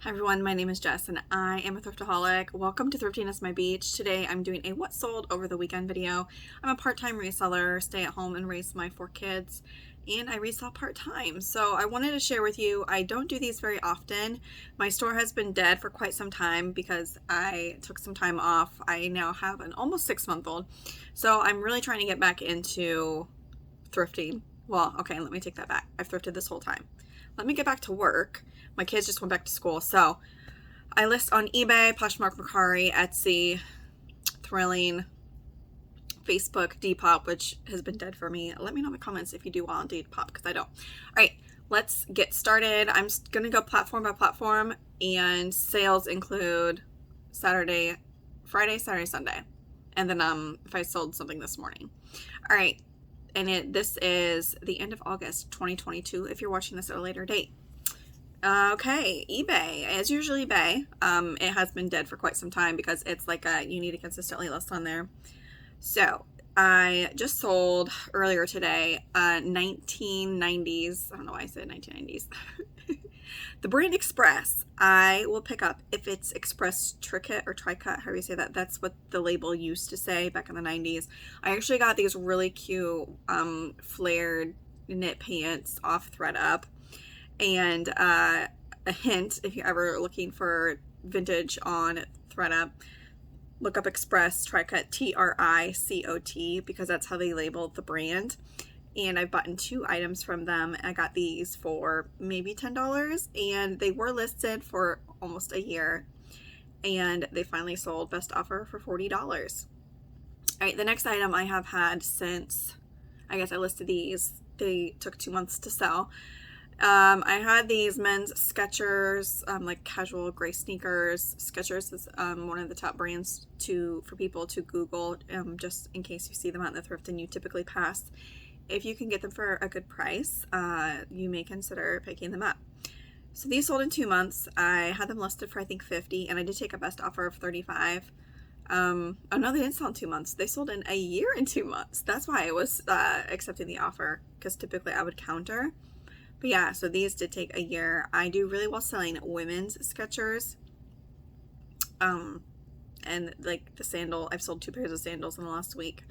Hi everyone, my name is Jess and I am a thriftaholic. Welcome to Thrifting is My Beach. Today I'm doing a what sold over the weekend video. I'm a part-time reseller, stay at home and raise my 4 kids, and I resell part-time. So I wanted to share with you, I don't do these very often. My store has been dead for quite some time because I took some time off. I now have an almost 6-month-old. So I'm really trying to get back into thrifting. Well, okay, let me take that back. I've thrifted this whole time. Let me get back to work. My kids just went back to school. So I list on eBay, Poshmark, Mercari, Etsy, Thrilling, Facebook, Depop, which has been dead for me. Let me know in the comments if you do well on Depop because I don't. All right, let's get started. I'm going to go platform by platform, and sales include Friday, Saturday, Sunday. And then if I sold something this morning. All right. And this is the end of August 2022 if you're watching this at a later date. Okay, eBay. As usually eBay, it has been dead for quite some time because it's like you need to consistently list on there. So I just sold earlier today 1990s. I don't know why I said 1990s. The brand Express, I will pick up if it's Express Tricut or Tricut, however you say that. That's what the label used to say back in the 90s. I actually got these really cute flared knit pants off ThredUp. And a hint, if you're ever looking for vintage on ThredUp, look up Express Tricut, Tricot, because that's how they labeled the brand. And I've bought 2 items from them. I got these for maybe $10, and they were listed for almost a year, and they finally sold best offer for $40. All right, the next item I have had since, I guess I listed these, they took 2 months to sell. I had these men's Skechers, like casual gray sneakers. Skechers is one of the top brands for people to Google, just in case you see them out in the thrift and you typically pass. If you can get them for a good price, you may consider picking them up. So these sold in 2 months. I had them listed for I think $50, and I did take a best offer of $35. Oh no, they didn't sell in 2 months. They sold in a year and 2 months. That's why I was accepting the offer, because typically I would counter. But yeah, so these did take a year. I do really well selling women's Skechers. And like the sandal, I've sold 2 pairs of sandals in the last week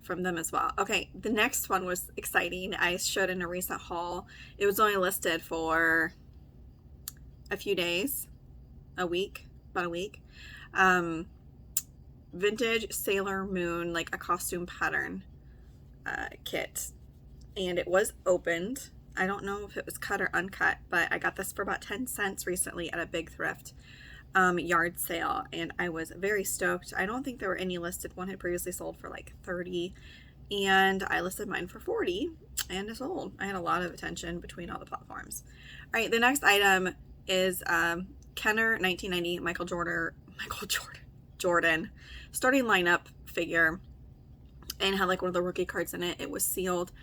from them as well. Okay, the next one was exciting. I showed in a recent haul. It was only listed for a few days, about a week. Vintage Sailor Moon, like a costume pattern kit. And it was opened. I don't know if it was cut or uncut, but I got this for about 10 cents recently at a big thrift yard sale, and I was very stoked. I don't think there were any listed. One had previously sold for like 30, and I listed mine for 40, and it sold. I had a lot of attention between all the platforms. All right, the next item is Kenner 1990 Michael Jordan starting lineup figure, and had like one of the rookie cards in it. It was sealed.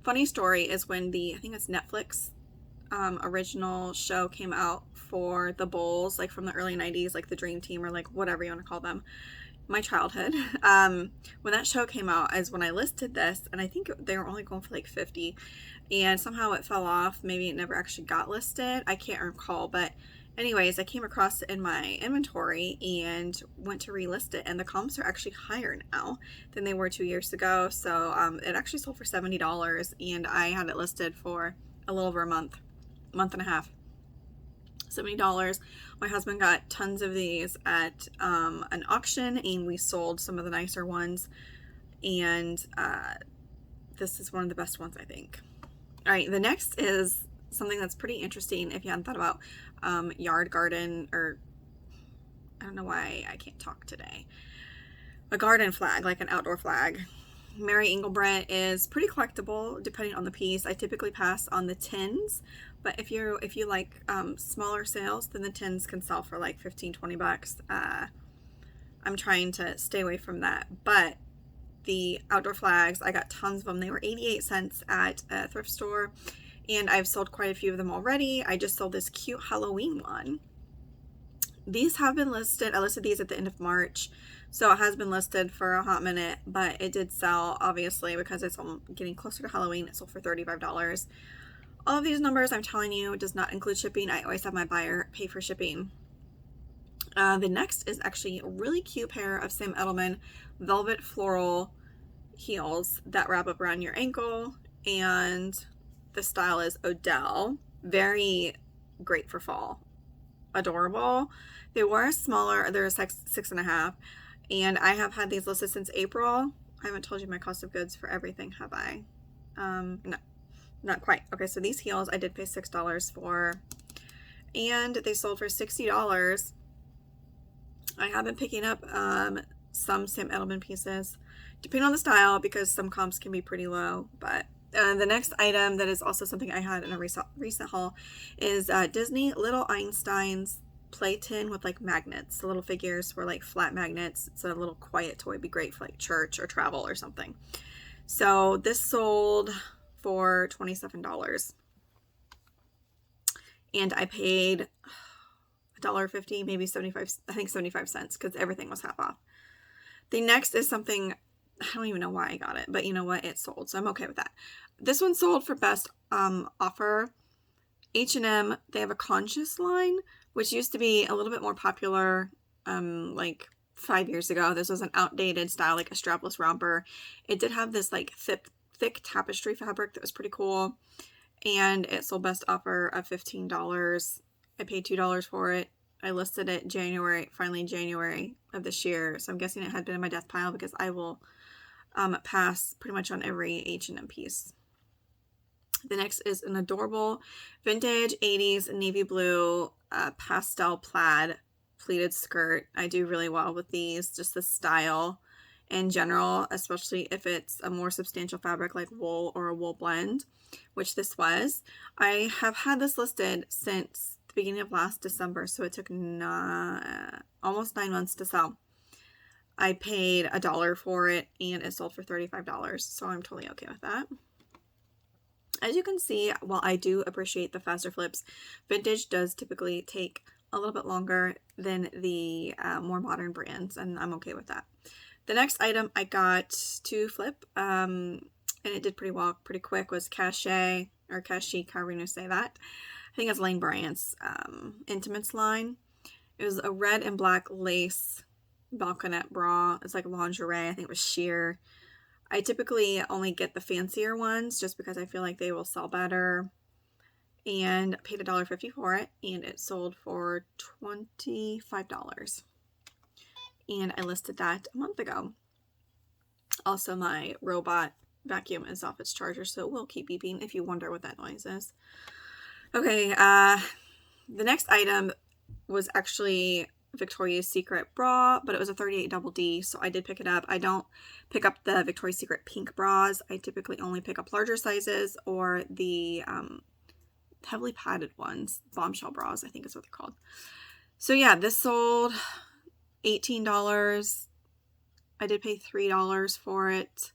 Funny story is when I think it's Netflix original show came out for the Bulls, like from the early 90s, like the Dream Team or like whatever you want to call them, my childhood. When that show came out is when I listed this, and I think they were only going for like 50, and somehow it fell off. Maybe it never actually got listed. I can't recall, but anyways, I came across it in my inventory and went to relist it, and the comps are actually higher now than they were 2 years ago. So it actually sold for $70, and I had it listed for a little over a month and a half. $70. My husband got tons of these at an auction, and we sold some of the nicer ones, and this is one of the best ones, I think. All right, the next is something that's pretty interesting if you hadn't thought about yard garden, or I don't know why I can't talk today. A garden flag, like an outdoor flag. Mary Engelbrett is pretty collectible depending on the piece. I typically pass on the tins, but if you like smaller sales, then the tins can sell for like $15-20. I'm trying to stay away from that, but the outdoor flags, I got tons of them. They were 88 cents at a thrift store, and I've sold quite a few of them already. I just sold this cute Halloween one. These have been listed. I listed these at the end of March, so it has been listed for a hot minute, but it did sell, obviously, because it's getting closer to Halloween. It sold for $35. All of these numbers I'm telling you does not include shipping. I always have my buyer pay for shipping. The next is actually a really cute pair of Sam Edelman velvet floral heels that wrap up around your ankle, and the style is Odell. Very great for fall. Adorable. They were smaller. They're a 6.5, and I have had these listed since April. I haven't told you my cost of goods for everything, have I? No, not quite. Okay, so these heels I did pay $6 for, and they sold for $60. I have been picking up some Sam Edelman pieces, depending on the style, because some comps can be pretty low. But the next item that is also something I had in a recent haul is Disney Little Einstein's play tin with like magnets. The little figures were like flat magnets. It's a little quiet toy. It'd be great for like church or travel or something. So this sold for $27. And I paid $1.50, maybe 75, I think 75 cents, because everything was half off. The next is something, I don't even know why I got it, but you know what? It sold, so I'm okay with that. This one sold for best offer. H&M, they have a Conscious line, which used to be a little bit more popular like 5 years ago. This was an outdated style, like a strapless romper. It did have this like thick tapestry fabric that was pretty cool, and it sold best offer of $15. I paid $2 for it. I listed it finally January of this year, so I'm guessing it had been in my death pile, because I will pass pretty much on every H&M piece. The next is an adorable vintage 80s navy blue pastel plaid pleated skirt. I do really well with these, just the style in general, especially if it's a more substantial fabric like wool or a wool blend, which this was. I have had this listed since the beginning of last December, so it took almost 9 months to sell. I paid $1 for it, and it sold for $35, so I'm totally okay with that. As you can see, while I do appreciate the faster flips, vintage does typically take a little bit longer than the more modern brands, and I'm okay with that. The next item I got to flip, and it did pretty well, pretty quick, was Cachet, or Cachique, however you say that. I think it's Lane Bryant's Intimates line. It was a red and black lace balconette bra. It's like lingerie. I think it was sheer. I typically only get the fancier ones just because I feel like they will sell better. And paid $1.50 for it, and it sold for $25. And I listed that a month ago. Also, my robot vacuum is off its charger, so it will keep beeping if you wonder what that noise is. Okay, the next item was actually Victoria's Secret bra, but it was a 38 double D, so I did pick it up. I don't pick up the Victoria's Secret pink bras. I typically only pick up larger sizes or the heavily padded ones, bombshell bras, I think is what they're called. So yeah, this sold $18. I did pay $3 for it.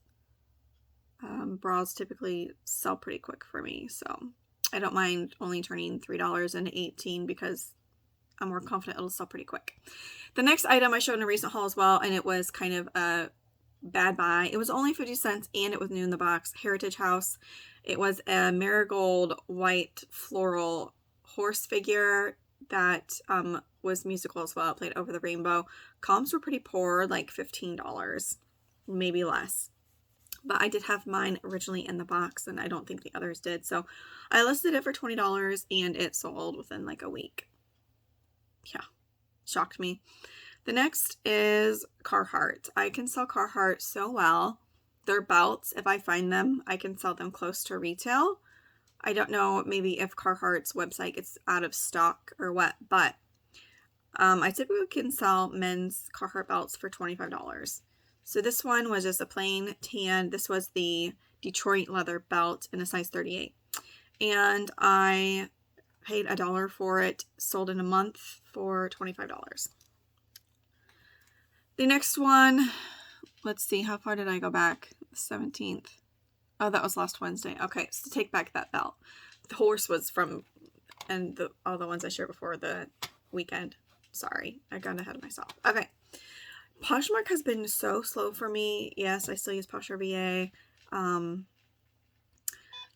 Bras typically sell pretty quick for me, so I don't mind only turning $3 into $18 because I'm more confident it'll sell pretty quick. The next item I showed in a recent haul as well, and it was kind of a bad buy. It was only 50 cents, and it was new in the box. Heritage House. It was a marigold white floral horse figure that was musical as well. It played Over the Rainbow. Comps were pretty poor, like $15, maybe less. But I did have mine originally in the box, and I don't think the others did. So I listed it for $20, and it sold within like a week. Yeah, shocked me. The next is Carhartt. I can sell Carhartt so well. Their belts, if I find them, I can sell them close to retail. I don't know, maybe if Carhartt's website gets out of stock or what, but I typically can sell men's Carhartt belts for $25. So this one was just a plain tan. This was the Detroit leather belt in a size 38. And I paid $1 for it, sold in a month for $25. The next one, let's see, how far did I go back? 17th. Oh, that was last Wednesday. Okay, so take back that belt. The horse was from, and all the ones I shared before the weekend. Sorry, I got ahead of myself. Okay. Poshmark has been so slow for me. Yes, I still use Poshmark VA.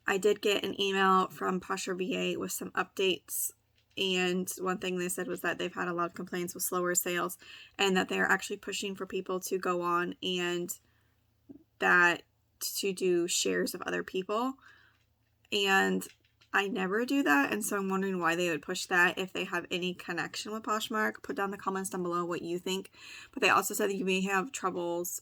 I did get an email from Poshmark VA with some updates, and one thing they said was that they've had a lot of complaints with slower sales and that they're actually pushing for people to go on and that to do shares of other people. And I never do that, and so I'm wondering why they would push that. If they have any connection with Poshmark, put down the comments down below what you think. But they also said that you may have troubles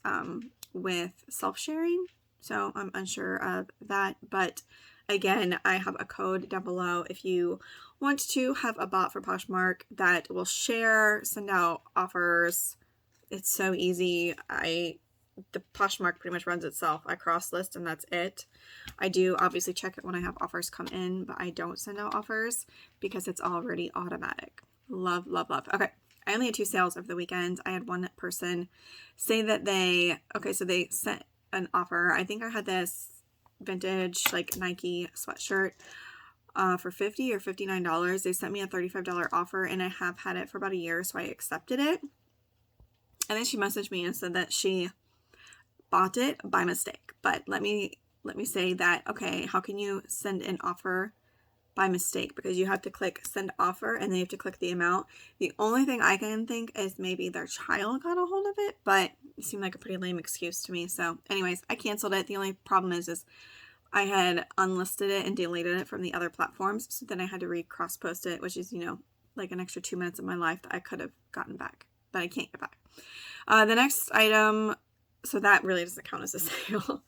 with self-sharing, so I'm unsure of that. But again, I have a code down below if you want to have a bot for Poshmark that will share, send out offers. It's so easy. The Poshmark pretty much runs itself. I cross list and that's it. I do obviously check it when I have offers come in, but I don't send out offers because it's already automatic. Love, love, love. Okay. I only had 2 sales over the weekend. I had one person say that they sent an offer. I think I had this vintage like Nike sweatshirt for $50 or $59. They sent me a $35 offer and I have had it for about a year, so I accepted it. And then she messaged me and said that she bought it by mistake. But let me say that, okay, how can you send an offer by mistake? Because you have to click send offer and then you have to click the amount. The only thing I can think is maybe their child got a hold of it, but it seemed like a pretty lame excuse to me. So anyways, I canceled it. The only problem is I had unlisted it and deleted it from the other platforms. So then I had to cross post it, which is, like an extra 2 minutes of my life that I could have gotten back, but I can't get back. The next item, so that really doesn't count as a sale.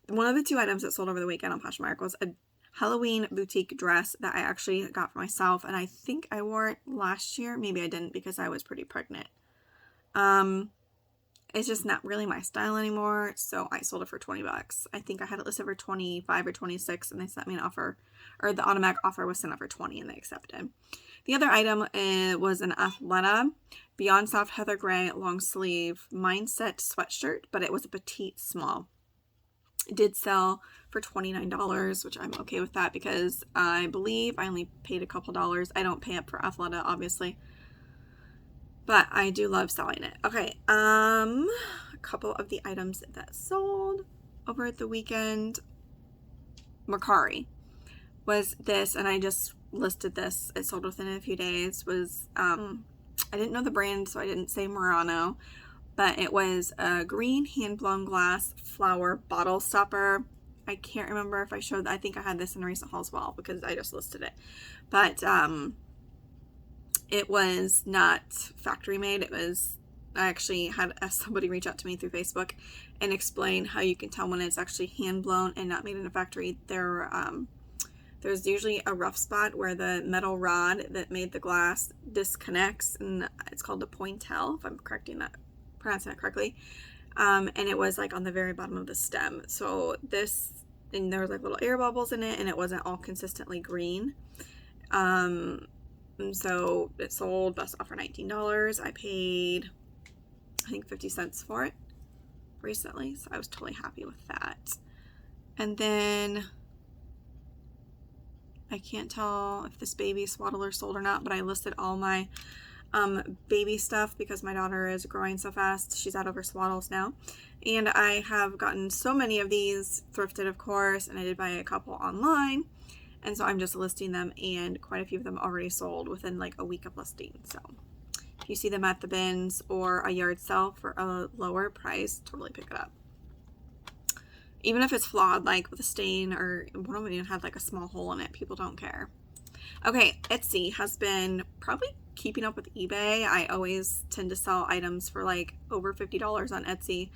One of the 2 items that sold over the weekend on Poshmark was a Halloween boutique dress that I actually got for myself, and I think I wore it last year. Maybe I didn't because I was pretty pregnant. It's just not really my style anymore, so I sold it for $20. I think I had it listed for $25 or $26, and they sent me an offer, or the automatic offer was sent out for $20, and they accepted. The other item was an Athleta Beyond Soft Heather Gray long sleeve mindset sweatshirt, but it was a petite small. It did sell for $29, which I'm okay with that because I believe I only paid a couple dollars. I don't pay up for Athleta, obviously, but I do love selling it. Okay, a couple of the items that sold over at the weekend. Mercari was this, and I just listed this. It sold within a few days. Was I didn't know the brand, so I didn't say Murano, but it was a green hand-blown glass flower bottle stopper. I can't remember if I showed that. I think I had this in a recent haul as well because I just listed it. But it was not factory made. It was, I actually had somebody reach out to me through Facebook and explain how you can tell when it's actually hand-blown and not made in a factory. There's usually a rough spot where the metal rod that made the glass disconnects, and it's called the pointel, if I'm pronouncing that correctly. And it was like on the very bottom of the stem. So and there was like little air bubbles in it, and it wasn't all consistently green. And so it sold best offer $19. I paid, I think, 50 cents for it recently, so I was totally happy with that. And then I can't tell if this baby Swaddler sold or not, but I listed all my baby stuff because my daughter is growing so fast. She's out of her Swaddles now, and I have gotten so many of these thrifted, of course, and I did buy a couple online, and so I'm just listing them, and quite a few of them already sold within like a week of listing. So if you see them at the bins or a yard sale for a lower price, totally pick it up. Even if it's flawed, like with a stain, or one of them even had like a small hole in it, people don't care. Okay, Etsy has been probably keeping up with eBay. I always tend to sell items for like over $50 on Etsy.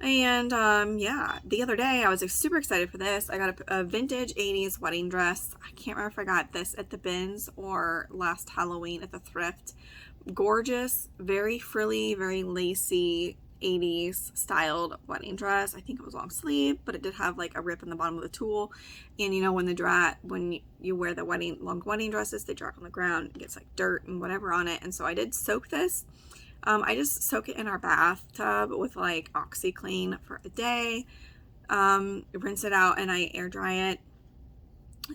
And yeah, the other day I was super excited for this. I got a vintage 80s wedding dress. I can't remember if I got this at the bins or last Halloween at the thrift. Gorgeous, very frilly, very lacy 80s styled wedding dress. I think it was long sleeve, but it did have like a rip in the bottom of the tulle. And when you wear the long wedding dresses, they drop on the ground, it gets like dirt and whatever on it. And so I did soak this. I just soak it in our bathtub with like OxyClean for a day, rinse it out, and I air dry it.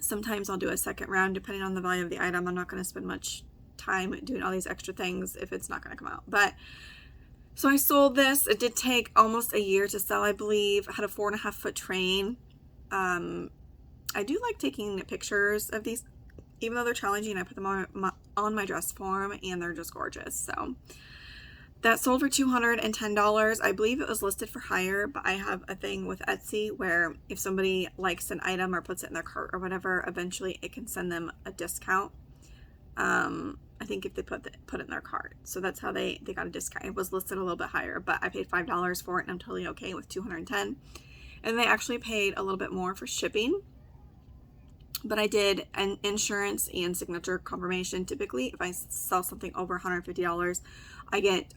Sometimes I'll do a second round depending on the value of the item. I'm not going to spend much time doing all these extra things if it's not going to come out. But so I sold this. It did take almost a year to sell, I believe. I had a 4.5 foot train. I do like taking pictures of these, even though they're challenging. I put them on my dress form, and they're just gorgeous. So that sold for $210. I believe it was listed for higher, but I have a thing with Etsy where if somebody likes an item or puts it in their cart or whatever, eventually it can send them a discount. I think if they put it in their cart. So that's how they got a discount. It was listed a little bit higher, but I paid $5 for it, and I'm totally okay with $210. And they actually paid a little bit more for shipping. But I did an insurance and signature confirmation. Typically, if I sell something over $150, I get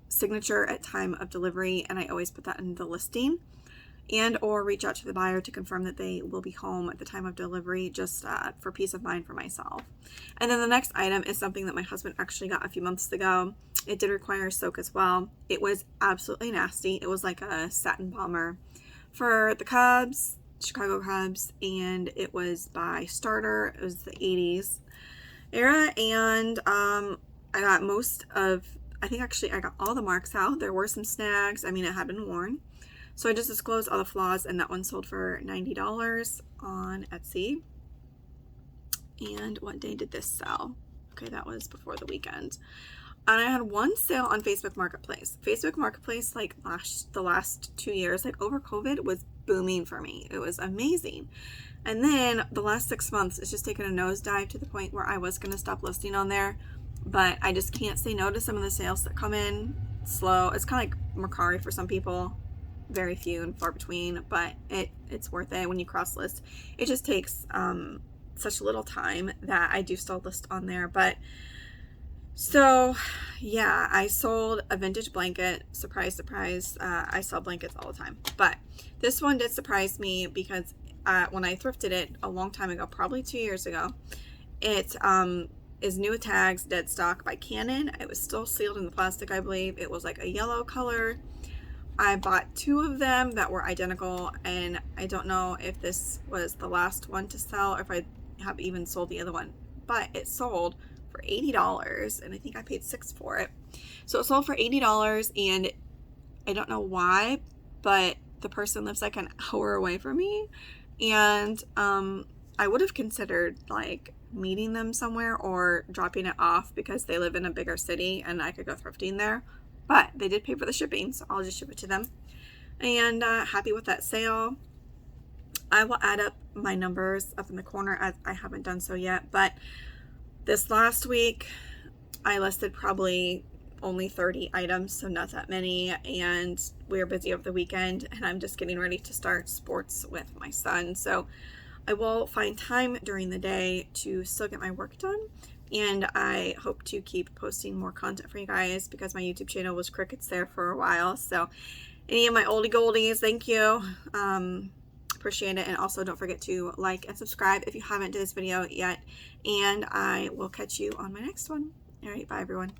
signature at time of delivery, and I always put that in the listing, and or reach out to the buyer to confirm that they will be home at the time of delivery, just for peace of mind for myself. And then the next item is something that my husband actually got a few months ago. It did require soak as well. It was absolutely nasty. It was like a satin bomber for the Cubs, Chicago Cubs, and it was by Starter. It was the 80s era, and I got I got all the marks out. There were some snags. I mean, it had been worn. So I just disclosed all the flaws, and that one sold for $90 on Etsy. And what day did this sell? Okay, that was before the weekend. And I had one sale on Facebook Marketplace. Facebook Marketplace, like the last 2 years, like over COVID, was booming for me. It was amazing. And then the last 6 months, it's just taken a nosedive to the point where I was going to stop listing on there. But I just can't say no to some of the sales that come in slow. It's kind of like Mercari for some people. Very few and far between, but it's worth it when you cross list. It just takes such little time that I do still list on there. But so yeah, I sold a vintage blanket. Surprise, surprise. I sell blankets all the time, but this one did surprise me because when I thrifted it a long time ago, probably 2 years ago, it is new with tags, dead stock by Canon. It was still sealed in the plastic, I believe. It was like a yellow color. I bought 2 of them that were identical, and I don't know if this was the last one to sell or if I have even sold the other one, but it sold for $80, and I think I paid $6 for it. So it sold for $80, and I don't know why, but the person lives like an hour away from me, and I would have considered like meeting them somewhere or dropping it off because they live in a bigger city and I could go thrifting there. But they did pay for the shipping, so I'll just ship it to them. And happy with that sale. I will add up my numbers up in the corner, as I haven't done so yet. But this last week, I listed probably only 30 items, so not that many. And we were busy over the weekend, and I'm just getting ready to start sports with my son. So I will find time during the day to still get my work done. And I hope to keep posting more content for you guys because my YouTube channel was crickets there for a while. So any of my oldie goldies, thank you. Appreciate it. And also don't forget to like and subscribe if you haven't to this video yet. And I will catch you on my next one. All right, bye everyone.